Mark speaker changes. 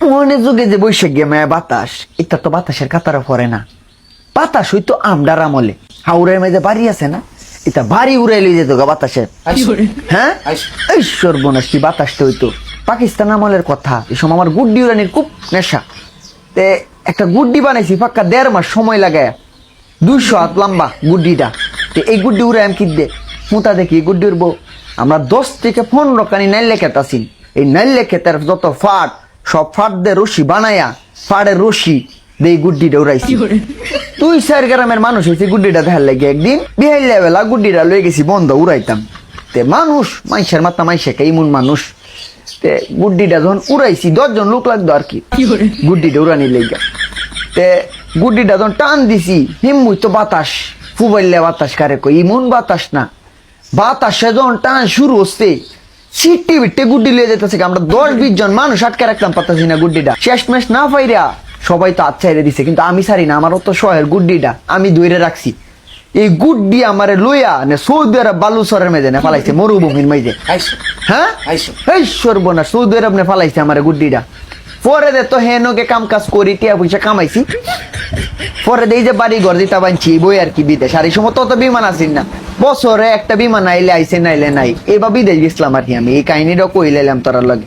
Speaker 1: মনে যুগে যে বৈশাখ গে মায়া বাতাস, এটা তো বাতাসের কাতারে পড়ে না। বাতাস হইতো আমডার আমলে হাওড়ের মেঝে বাড়ি আছে না, এটা বাড়ি উড়াই লই যেত গা বাতাসের। হ্যাঁ এই সর্বনাশ, কি বাতাসটা হইতো পাকিস্তান আমলের কথা। এই সময় আমার গুড্ডি উড়ানির খুব নেশা। তে একটা গুড্ডি বানাইছি পাক্কা 1.5 মাস সময় লাগায়, 200 হাত লম্বা গুড্ডিটা। তো এই গুড্ডি উড়ে আমি কিনবে মুতা দেখি গুড্ডি উড়বো। আমরা 10 থেকে 15 কানি নাইলে খেতাছি। এই নাইলে খেতার যত ফাট, সব ফাট দিয়ে রশি বানায়া, ফাড়ের রশি দিয়ে গুড্ডিটা উড়াইছি। 2-4 গ্রামের মানুষ হয়েছে গুড্ডিটা দেখার লাগে। একদিন বিহাইলে বেলা গুড্ডিটা লয়ে গেছি বন্ধ উড়াইতাম। তে মানুষ মাইসের মাথা মাইসে কে ইমন মানুষ। তে গুড্ডিটা যখন উড়াইছি 10 জন লোক লাগতো আর কি গুড্ডিটা উড়ানির লেগা। তে গুড্ডিটা যখন টান দিছি হিমুই তো বাতাস ফুবাইলে বাতাস কারে কই, ইমন বাতাস না। বাতাসে যখন টান শুরু হচ্ছে সিটি বিটে গুড্ডি লিয়ে যেতেছে। আমরা 10-20 জন মানুষ আটকে রাখতাম পারতাছি না গুড্ডিটা। শেষ মেশ না পাইরা সবাই তো আচ্ছাইরে দিছে, কিন্তু আমি সারি না। আমার তো শহের গুড্ডিটা আমি ধরে রাখছি। এই গুড্ডি আমারে লইয়া নে সৌদি আরব বালুচরের মেঝে না ফালাইছে, মরুভূমির মেঝে। হ্যাঁ এই সর্বনাশ, সৌদি আরব নে ফালাইছে আমারে গুড্ডিটা। পরে দে তো হেনকে কাম কাজ করি, টিয়া পয়সা কামাইছি। পরে দেই যে বাড়ি ঘর দিতা বানছি বই আর কি বিদেশ। আর এই সময় তো বিমান আসিন না, বছরে একটা বিমান আইলে আইসে নাইলে নাই। এবার বিদেশ গেছিলাম আর কি। আমি এই কাহিনীটা কইলাম তোর লগে।